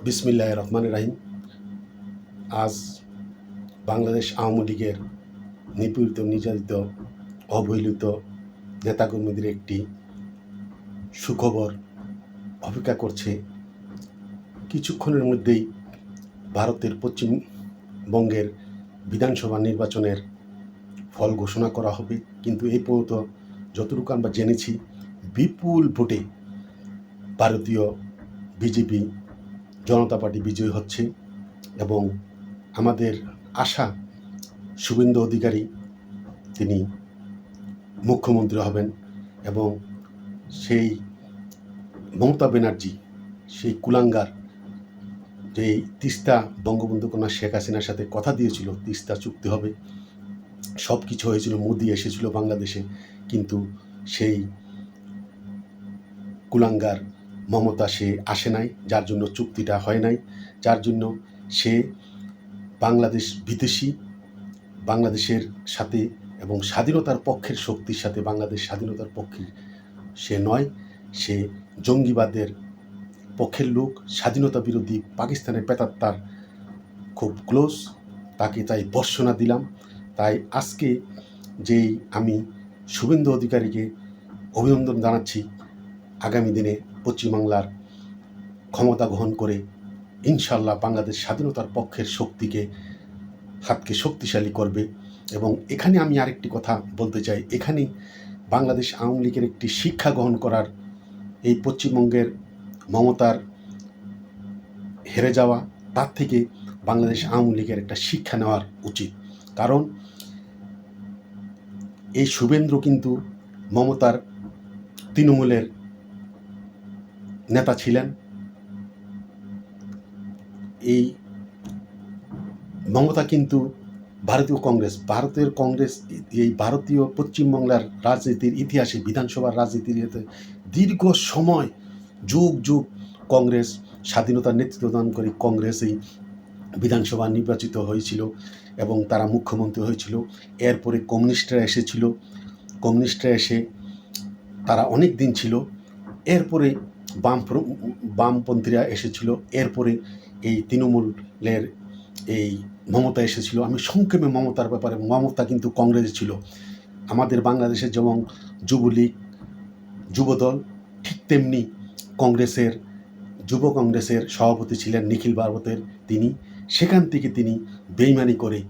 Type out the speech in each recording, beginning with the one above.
বিসমিল্লাহির রহমানির রহিম। আজ বাংলাদেশ আওয়ামী লীগের নিপীড়িত, নির্যাতিত, অবহেলিত নেতাকর্মীদের একটি সুখবর অপেক্ষা করছে। কিছুক্ষণের মধ্যেই ভারতের পশ্চিমবঙ্গের বিধানসভা নির্বাচনের ফল ঘোষণা করা হবে। কিন্তু এই পর্যন্ত যতটুকু আমরা জেনেছি, বিপুল ভোটে ভারতীয় বিজেপি জনতা পার্টি বিজয়ী হচ্ছে এবং আমাদের আশা শুভেন্দু অধিকারী তিনি মুখ্যমন্ত্রী হবেন এবং সেই মমতা ব্যানার্জি, সেই কুলাঙ্গার, যে তিস্তা বঙ্গবন্ধু কন্যা শেখ হাসিনার সাথে কথা দিয়েছিল তিস্তা চুক্তি হবে, সব কিছু হয়েছিল, মোদি এসেছিল বাংলাদেশে, কিন্তু সেই কুলাঙ্গার মমতা সে আসে নাই, যার জন্য চুক্তিটা হয় নাই, যার জন্য সে বাংলাদেশ বিদেশি, বাংলাদেশের সাথে এবং স্বাধীনতার পক্ষের শক্তির সাথে বাংলাদেশ স্বাধীনতার পক্ষের সে নয়, সে জঙ্গিবাদের পক্ষের লোক, স্বাধীনতা বিরোধী পাকিস্তানের প্রেতাত্মার খুব ক্লোজ, তাকে তাই বর্ষনা দিলাম। তাই আজকে যেই আমি শুভেন্দু অধিকারীকে অভিনন্দন জানাচ্ছি, আগামী দিনে পশ্চিমবাংলার ক্ষমতা গ্রহণ করে ইনশাল্লাহ বাংলাদেশ স্বাধীনতার পক্ষের শক্তিকে, হাতকে শক্তিশালী করবে। এবং এখানে আমি আরেকটি কথা বলতে চাই, এখানে বাংলাদেশ আওয়ামী লীগের একটি শিক্ষা গ্রহণ করার, এই পশ্চিমবঙ্গের মমতার হেরে যাওয়া, তার থেকে বাংলাদেশ আওয়ামী লীগের একটা শিক্ষা নেওয়ার উচিত। কারণ এই শুভেন্দু কিন্তু মমতার তৃণমূলের নেতা ছিলেন। এই মমতা কিন্তু ভারতের কংগ্রেস এই ভারতীয় পশ্চিমবাংলার রাজনীতির ইতিহাসে, বিধানসভার রাজনীতির দীর্ঘ সময় যুগ যুগ কংগ্রেস স্বাধীনতার নেতৃত্ব দান করে কংগ্রেসই বিধানসভা নির্বাচিত হয়েছিল এবং তারা মুখ্যমন্ত্রী হয়েছিল। এরপরে কমিউনিস্টরা এসে তারা অনেক দিন ছিল, এরপরে বামপন্থীরা এসেছিল, এরপরে এই তৃণমূলের এই মমতা এসেছিল। আমি সংক্ষেপে মমতার ব্যাপারে, মমতা কিন্তু কংগ্রেসে ছিল। আমাদের বাংলাদেশের যেমন যুবলীগ, যুবদল, ঠিক তেমনি যুব কংগ্রেসের সভাপতি ছিলেন নিখিল ভারতের তিনি। সেখান থেকে তিনি বেইমানি করে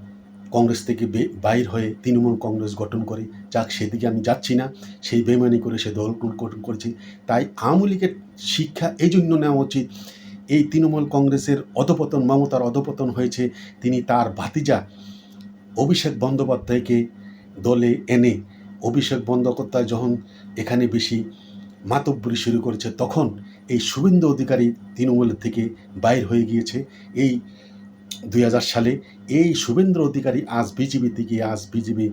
কংগ্রেস থেকে বাইর হয়ে তৃণমূল কংগ্রেস গঠন করে। যাক, সেদিকে আমি যাচ্ছি না, সেই বেইমানি করে সে দল গঠন করেছে। তাই আওয়ামী লীগের শিক্ষা এই জন্য নেওয়া উচিত, এই তৃণমূল কংগ্রেসের অধপতন, মমতার অধপতন হয়েছে, তিনি তার ভাতিজা অভিষেক বন্দ্যোপাধ্যায়কে দলে এনে, অভিষেক বন্দ্যোপাধ্যায় যখন এখানে বেশি মাতব্বরি শুরু করেছে, তখন এই শুভেন্দু অধিকারী তৃণমূলের থেকে বাইর হয়ে গিয়েছে। এই 2000 সালে এই শুভেন্দু অধিকারী আজ বিজেপি থেকে, আজ বিজেপি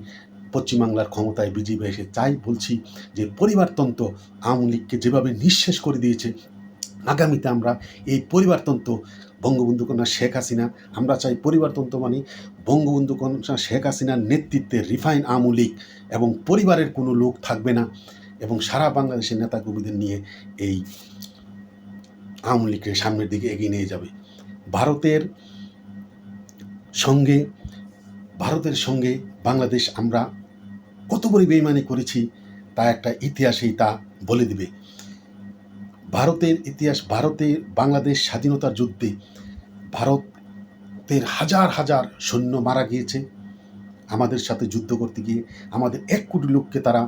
পশ্চিমবাংলার ক্ষমতায় বিজেপি এসে, চাই বলছি যে পরিবারতন্ত্র আওয়ামী লীগকে যেভাবে নিঃশেষ করে দিয়েছে, আগামীতে আমরা এই পরিবারতন্ত্র বঙ্গবন্ধু কন্যা শেখ হাসিনা, আমরা চাই পরিবারতন্ত্র মানে বঙ্গবন্ধু কন্যা শেখ হাসিনার নেতৃত্বে রিফাইন আওয়ামী লীগ এবং পরিবারের কোনো লোক থাকবে না, এবং সারা বাংলাদেশের নেতাকর্মীদের নিয়ে এই আওয়ামী লীগকে সামনের দিকে এগিয়ে নিয়ে যাবে। ভারতের সঙ্গে বাংলাদেশ আমরা কত বড় বেইমানি করেছি তা একটা ইতিহাসেই তা বলে দিবে। ভারতের ইতিহাস, বাংলাদেশ স্বাধীনতার যুদ্ধে ভারতের হাজার হাজার সৈন্য মারা গিয়েছে আমাদের সাথে যুদ্ধ করতে গিয়ে। আমাদের 1 কোটি লোককে তারা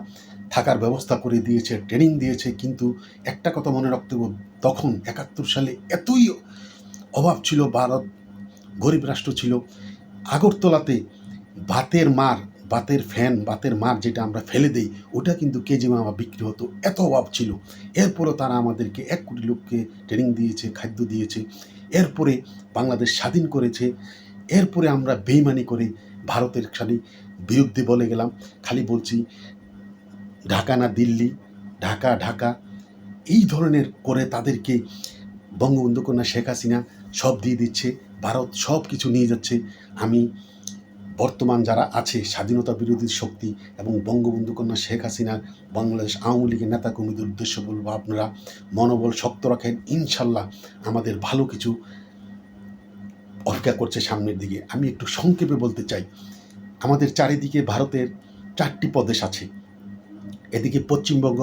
থাকার ব্যবস্থা করে দিয়েছে, ট্রেনিং দিয়েছে। কিন্তু একটা কথা মনে রাখতে হবে, তখন 71 সালে এতই অভাব ছিল, ভারত গরিব রাষ্ট্র ছিল। আগরতলাতে ভাতের মার যেটা আমরা ফেলে দিই, ওটা কিন্তু কেজি মামা বিক্রি হতো, এত অভাব ছিল। এরপরও তারা আমাদেরকে 1 কোটি লোককে ট্রেনিং দিয়েছে, খাদ্য দিয়েছে, এরপরে বাংলাদেশ স্বাধীন করেছে। এরপরে আমরা বেইমানি করে ভারতের বিরুদ্ধে বলে গেলাম, খালি বলছি ঢাকা না দিল্লি, ঢাকা এই ধরনের করে তাদেরকে বঙ্গবন্ধু কন্যা শেখ হাসিনা সব দিয়ে দিচ্ছে, ভারত সব কিছু নিয়ে যাচ্ছে। আমি বর্তমান যারা আছে স্বাধীনতা বিরোধী শক্তি এবং বঙ্গবন্ধু কন্যা শেখ হাসিনার বাংলাদেশ আওয়ামী লীগের নেতাকর্মীদের উদ্দেশ্য বলবো, আপনারা মনোবল শক্ত রাখেন, ইনশাল্লাহ আমাদের ভালো কিছু অপেক্ষা করছে সামনের দিকে। আমি একটু সংক্ষেপে বলতে চাই, আমাদের চারিদিকে ভারতের 4টি প্রদেশ আছে। এদিকে পশ্চিমবঙ্গ,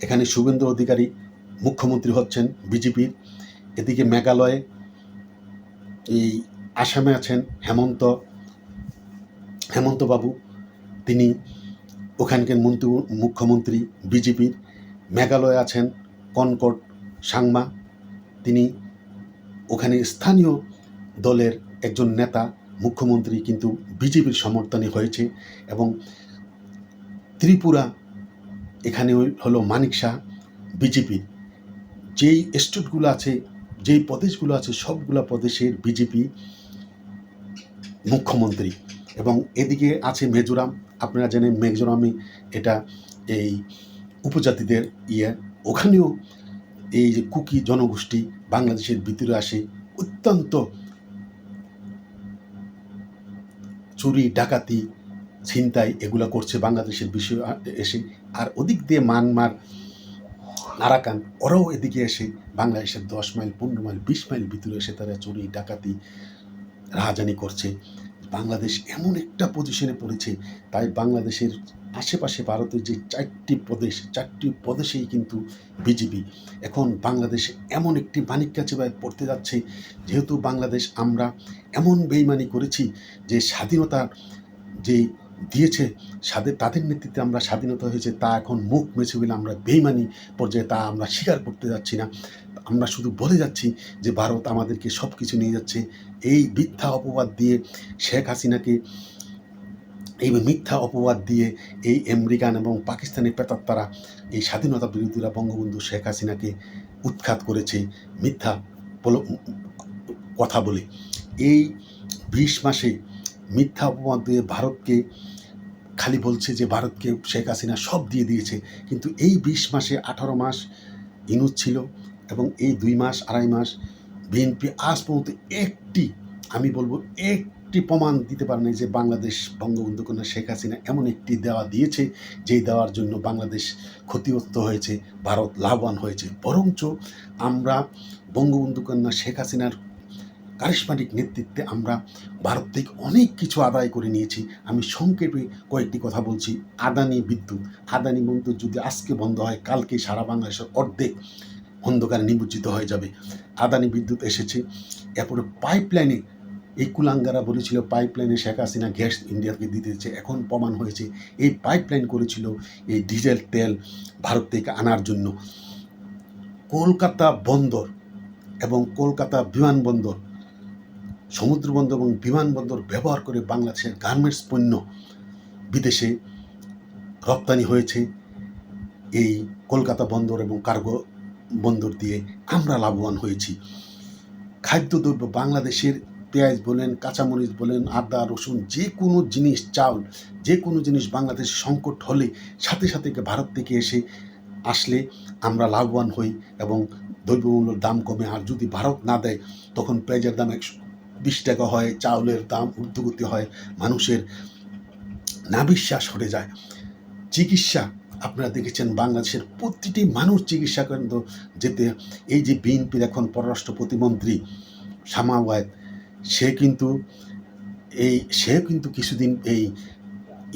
এখানে শুভেন্দু অধিকারী মুখ্যমন্ত্রী হচ্ছেন বিজেপির। এদিকে মেঘালয়ে, এই আসামে আছেন হেমন্ত বাবু, তিনি ওখানকার মুখ্যমন্ত্রী বিজেপির। মেঘালয়ে আছেন কনকট সাংমা, তিনি ওখানে স্থানীয় দলের একজন নেতা, মুখ্যমন্ত্রী, কিন্তু বিজেপির সমর্থনে হয়েছে। এবং ত্রিপুরা, এখানে হলো মানিক শাহ, বিজেপির। যেই স্টেটগুলো আছে, যেই প্রদেশগুলো আছে, সবগুলো প্রদেশের বিজেপি মুখ্যমন্ত্রী। এবং এদিকে আছে মিজোরাম, আপনারা জানেন মিজোরামে এটা এই উপজাতিদের ওখানেও এই যে কুকি জনগোষ্ঠী বাংলাদেশের ভিতরে আসে, অত্যন্ত চুরি ডাকাতি ছিনতাই এগুলা করছে বাংলাদেশের বিষয় এসে। আর ওদিক দিয়ে মায়ানমার, আরাকান, ওরাও এদিকে এসে বাংলাদেশের 10 মাইল 15 মাইল 20 মাইল ভিতরে এসে তারা চুরি ডাকাতি রাহাজানি করছে। বাংলাদেশ এমন একটা পজিশনে পড়েছে, তাই বাংলাদেশের আশেপাশে ভারতের যে 4টি প্রদেশেই কিন্তু বিজেপি। এখন বাংলাদেশ এমন একটি মানিক্কা চেপায় পড়তে যাচ্ছে, যেহেতু বাংলাদেশ আমরা এমন বেইমানি করেছি যে স্বাধীনতা যে দিয়েছে, তাদের নেতৃত্বে আমরা স্বাধীনতা হয়েছে, তা এখন মুখ মেছে বলে আমরা বেইমানি পর্যায়ে তা আমরা স্বীকার করতে যাচ্ছি না। আমরা শুধু বলে যাচ্ছি যে ভারত আমাদেরকে সব কিছু নিয়ে যাচ্ছে। এই মিথ্যা অপবাদ দিয়ে শেখ হাসিনাকে, এই মিথ্যা অপবাদ দিয়ে এই আমেরিকান এবং পাকিস্তানি প্রেতাত্মারা, এই স্বাধীনতা বিরোধীরা বঙ্গবন্ধু শেখ হাসিনাকে উৎখাত করেছে মিথ্যা কথা বলে। এই 20 মাসে মিথ্যা অপবাদ দিয়ে ভারতকে খালি বলছে যে ভারতকে শেখ হাসিনা সব দিয়ে দিয়েছে, কিন্তু এই 20 মাসে 18 মাস ইনুস ছিল, এবং এই 2 মাস 2.5 মাস বিএনপি আজ পর্যন্ত আমি বলবো একটি প্রমাণ দিতে পারে না যে বাংলাদেশ বঙ্গবন্ধু কন্যা শেখ হাসিনা এমন একটি দেওয়া দিয়েছে যেই দেওয়ার জন্য বাংলাদেশ ক্ষতিগ্রস্ত হয়েছে, ভারত লাভবান হয়েছে। বরঞ্চ আমরা বঙ্গবন্ধু কন্যা শেখ হাসিনার কারিশমাটিক নেতৃত্বে আমরা ভারত থেকে অনেক কিছু আদায় করে নিয়েছি। আমি সংক্ষেপে কয়েকটি কথা বলছি। আদানি বিদ্যুৎ যদি আজকে বন্ধ হয়, কালকে সারা বাংলাদেশের অর্ধেক অন্ধকারে নিমজ্জিত হয়ে যাবে। আদানি বিদ্যুৎ এসেছে। এরপরে পাইপলাইনে, এই কুলাঙ্গারা বলেছিল পাইপলাইনে শেখ হাসিনা গ্যাস ইন্ডিয়াকে দিতেছে, এখন প্রমাণ হয়েছে এই পাইপলাইন করেছিল এই ডিজেল তেল ভারত থেকে আনার জন্য। কলকাতা বন্দর এবং কলকাতা বিমানবন্দর, সমুদ্র বন্দর এবং বিমানবন্দর ব্যবহার করে বাংলাদেশের গার্মেন্টস পণ্য বিদেশে রপ্তানি হয়েছে। এই কলকাতা বন্দর এবং কার্গো বন্দর দিয়ে আমরা লাভবান হয়েছি। খাদ্যদ্রব্য, বাংলাদেশের পেঁয়াজ বলেন, কাঁচামরিচ বলেন, আদা রসুন, যে কোনো জিনিস, চাউল, যে কোনো জিনিস বাংলাদেশ সংকট হলে সাথে সাথে ভারত থেকে আসলে আমরা লাভবান হই এবং দ্রব্যমূল্যের দাম কমে। আর যদি ভারত না দেয়, তখন পেঁয়াজের দাম 120 টাকা হয়, চাউলের দাম ঊর্ধ্বগতি হয়, মানুষের নাভিশ্বাস হয়ে যায়। চিকিৎসা, আপনারা দেখেছেন বাংলাদেশের প্রতিটি মানুষ চিকিৎসা কেন্দ্র যেতে, এই যে বিএনপির এখন পররাষ্ট্র প্রতিমন্ত্রী শামা ওয়াহিদ, সে কিন্তু কিছুদিন এই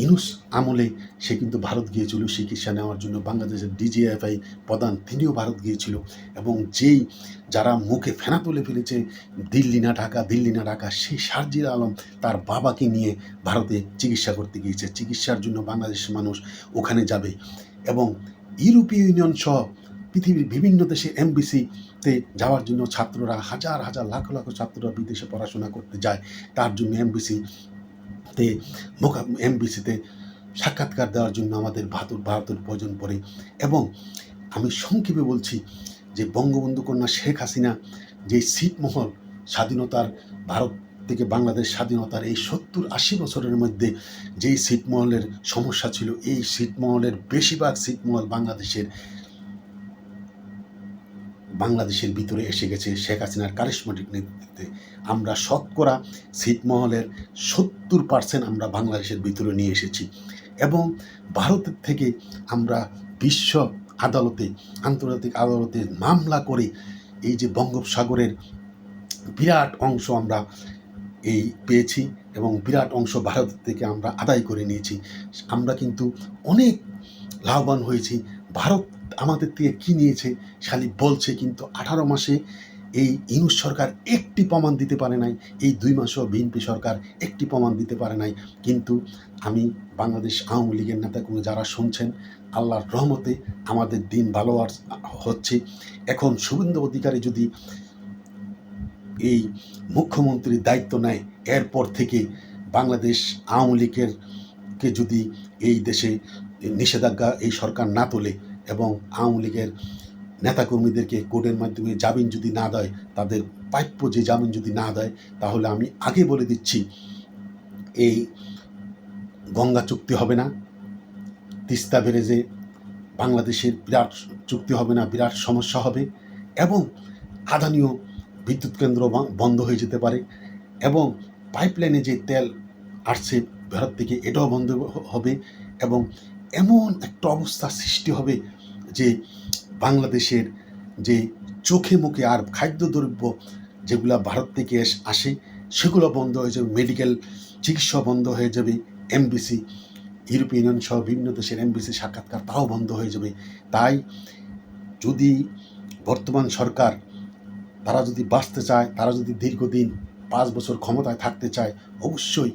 ইনুস আমলে সে কিন্তু ভারত গিয়েছিল চিকিৎসা নেওয়ার জন্য। বাংলাদেশের ডিজিএফআই প্রধান, তিনিও ভারত গিয়েছিল। এবং যারা মুখে ফেনা তুলে ফেলেছে দিল্লি না ঢাকা, সেই শারজিল আলম তার বাবাকে নিয়ে ভারতে চিকিৎসা করতে গিয়েছে। চিকিৎসার জন্য বাংলাদেশের মানুষ ওখানে যাবে। এবং ইউরোপীয় ইউনিয়ন সহ পৃথিবীর বিভিন্ন দেশে এমবিসিতে যাওয়ার জন্য ছাত্ররা, হাজার হাজার লাখ লাখ ছাত্ররা বিদেশে পড়াশোনা করতে যায়। তার জন্য এমবিসিতে সাক্ষাৎকার দেওয়ার জন্য আমাদের ভারতের প্রয়োজন পড়ে। এবং আমি সংক্ষেপে বলছি যে বঙ্গবন্ধু কন্যা শেখ হাসিনা যে ছিটমহল, স্বাধীনতার ভারত থেকে বাংলাদেশ স্বাধীনতার এই 70-80 বছরের মধ্যে যেই ছিটমহলের সমস্যা ছিল, এই ছিটমহলের বেশিরভাগ ছিটমহল বাংলাদেশের ভিতরে এসে গেছে শেখ হাসিনার কারিশমাটিক নেতৃত্বে। আমরা শতকরা ছিটমহলের 70% আমরা বাংলাদেশের ভিতরে নিয়ে এসেছি। এবং ভারতের থেকে আমরা বিশ্ব আদালতে, আন্তর্জাতিক আদালতে মামলা করে এই যে বঙ্গোপসাগরের বিরাট অংশ আমরা এই পেয়েছি এবং বিরাট অংশ ভারত থেকে আমরা আদায় করে নিয়েছি। আমরা কিন্তু অনেক লাভবান হয়েছি। ভারত আমাদের থেকে কী নিয়েছে খালি বলছে, কিন্তু 18 মাসে এই ইউনূস সরকার একটি প্রমাণ দিতে পারে নাই। এই 2 মাসেও বিএনপি সরকার একটি প্রমাণ দিতে পারে নাই। কিন্তু আমি বাংলাদেশ আওয়ামী লীগের নেতাকর্মী যারা শুনছেন, আল্লাহর রহমতে আমাদের দিন ভালো হচ্ছে। এখন শুভেন্দু অধিকারী যদি এই মুখ্যমন্ত্রীর দায়িত্ব নেয়, এরপর থেকে বাংলাদেশ আওয়ামী লীগের যদি এই দেশে নিষেধাজ্ঞা এই সরকার না তোলে এবং আওয়ামী লীগের নেতাকর্মীদেরকে কোর্টের মাধ্যমে জামিন যদি না দেয়, তাদের প্রাপ্য যে জামিন যদি না দেয়, তাহলে আমি আগে বলে দিচ্ছি এই গঙ্গা চুক্তি হবে না, তিস্তা ব্যারেজে বাংলাদেশের বিরাট চুক্তি হবে না, বিরাট সমস্যা হবে এবং আদানীয় বিদ্যুৎ কেন্দ্র বন্ধ হয়ে যেতে পারে এবং পাইপলাইনে যে তেল আসছে ভারত থেকে এটাও বন্ধ হবে এবং এমন একটা অবস্থা সৃষ্টি হবে যে বাংলাদেশের যে চোখে মুখে আর খাদ্যদ্রব্য যেগুলো ভারত থেকে আসে সেগুলো বন্ধ হয়ে যাবে, মেডিকেল চিকিৎসা বন্ধ হয়ে যাবে, এমবিসি ইউরোপিয়ান ইউনিয়ন সহ বিভিন্ন দেশের এমবিসি সাক্ষাৎকার তাও বন্ধ হয়ে যাবে। তাই যদি বর্তমান সরকার তারা যদি বাঁচতে চায়, তারা যদি দীর্ঘদিন 5 বছর ক্ষমতায় থাকতে চায়, অবশ্যই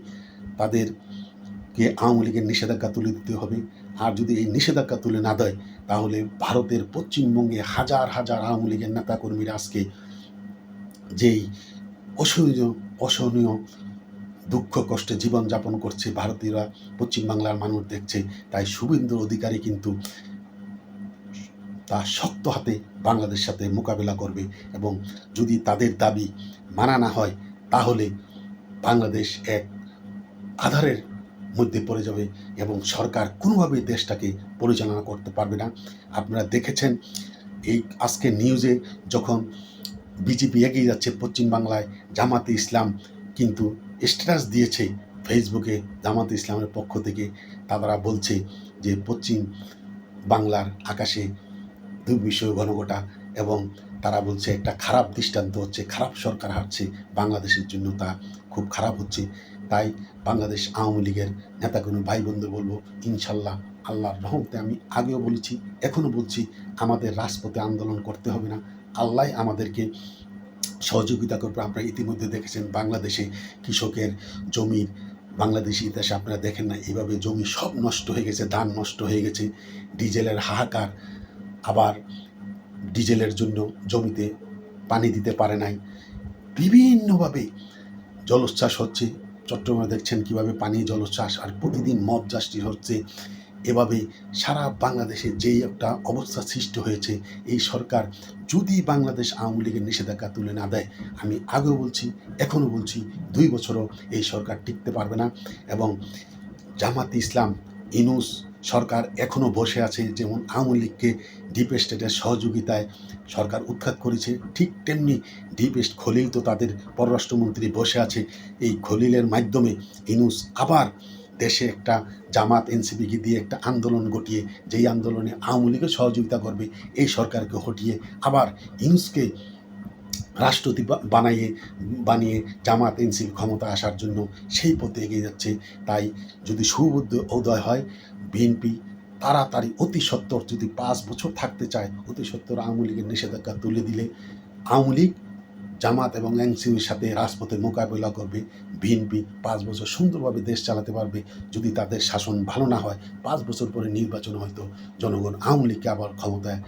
তাদেরকে আওয়ামী লীগের নিষেধাজ্ঞা তুলে দিতে হবে। আর যদি এই নিষেধাজ্ঞা তুলে না দেয়, তাহলে ভারতের পশ্চিমবঙ্গে হাজার হাজার আওয়ামী লীগের নেতাকর্মীরা আজকে যেই অসহনীয় দুঃখ কষ্টে জীবনযাপন করছে, ভারতীয়রা পশ্চিমবাংলার মানুষ দেখছে। তাই শুভেন্দু অধিকারী কিন্তু তা শক্ত হাতে বাংলাদেশের সাথে মোকাবেলা করবে এবং যদি তাদের দাবি মানা না হয়, তাহলে বাংলাদেশ এক আঁধারের মধ্যে পড়ে যাবে এবং সরকার কোনোভাবেই দেশটাকে পরিচালনা করতে পারবে না। আপনারা দেখেছেন এই আজকে নিউজে যখন বিজেপি এগিয়ে যাচ্ছে পশ্চিমবাংলায়, জামাতে ইসলাম কিন্তু স্ট্যাটাস দিয়েছে ফেসবুকে জামাতে ইসলামের পক্ষ থেকে। তারা বলছে যে পশ্চিম বাংলার আকাশে দুর্বিষহ ঘনঘটা এবং তারা বলছে একটা খারাপ দৃষ্টান্ত হচ্ছে, খারাপ সরকার হাঁটছে বাংলাদেশের জন্য, তা খুব খারাপ হচ্ছে। তাই বাংলাদেশ আওয়ামী লীগের নেতাকর্মী ভাই বোনদের বলবো, ইনশাল্লাহ আল্লাহর রহমতে আমি আগেও বলেছি, এখনও বলছি, আমাদের রাজপথে আন্দোলন করতে হবে না, আল্লাহ আমাদেরকে সহযোগিতা করবে। আপনারা ইতিমধ্যে দেখেছেন বাংলাদেশে কৃষকের জমির বাংলাদেশি ইতিহাসে আপনারা দেখেন না, এইভাবে জমি সব নষ্ট হয়ে গেছে, ধান নষ্ট হয়ে গেছে, ডিজেলের হাহাকার, আবার ডিজেলের জন্য জমিতে পানি দিতে পারে নাই, বিভিন্নভাবে জলোচ্ছ্বাস হচ্ছে। চট্টগ্রামে দেখছেন কীভাবে পানি জলোচ্ছ্বাস, আর প্রতিদিন মব জাস্টিস হচ্ছে। এভাবে সারা বাংলাদেশে যেই একটা অবস্থা সৃষ্টি হয়েছে, এই সরকার যদি বাংলাদেশ আওয়ামী লীগের নিষেধাজ্ঞা তুলে না দেয়, আমি আগেও বলছি, এখনও বলছি, 2 বছরও এই সরকার টিকতে পারবে না। এবং জামাতে ইসলাম ইউনূস সরকার এখনও বসে আছে, যেমন আওয়ামী লীগকে ডিপ স্টেটের সহযোগিতায় সরকার উৎখাত করেছে, ঠিক তেমনি ডিপ স্টেট খলিল তো তাদের পররাষ্ট্রমন্ত্রী বসে আছে। এই খলিলের মাধ্যমে ইউনূস আবার দেশে একটা জামাত এনসিপিকে দিয়ে একটা আন্দোলন ঘটিয়ে, যেই আন্দোলনে আওয়ামী লীগের সহযোগিতা করবে, এই সরকারকে হটিয়ে আবার ইউনূসকে রাষ্ট্রপতি বানিয়ে জামাত এনসিপি ক্ষমতা আসার জন্য সেই পথে এগিয়ে যাচ্ছে। তাই যদি সুবুদ্ধ উদয় হয়, বিএনপি তাড়াতাড়ি অতি সত্বর যদি 5 বছর থাকতে চায়, অতি সত্বর আওয়ামী লীগের নিষেধাজ্ঞা তুলে দিলে আওয়ামী লীগ জামাত এবং এনসিপির সাথে রাজপথে মোকাবেলা করবে। বিএনপি 5 বছর সুন্দরভাবে দেশ চালাতে পারবে। যদি তাদের শাসন ভালো না হয়, 5 বছর পরে নির্বাচন হয়তো জনগণ আওয়ামী লীগকে আবার ক্ষমতায়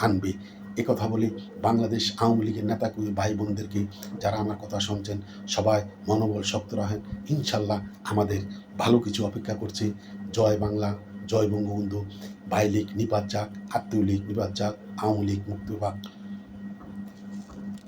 আনবে। একথা বলে বাংলাদেশ আওয়ামী লীগের নেতাকর্মী ভাই বোনদেরকে যারা আমার কথা শুনছেন, সবাই মনোবল শক্ত রাখেন, ইনশাল্লাহ আমাদের ভালো কিছু অপেক্ষা করছে। জয় বাংলা, জয় বঙ্গবন্ধু, ভাই লীগ নিপাত যাক, আত্মীয় লীগ নিপাত যাক, আওয়ামী লীগ মুক্ত পাক।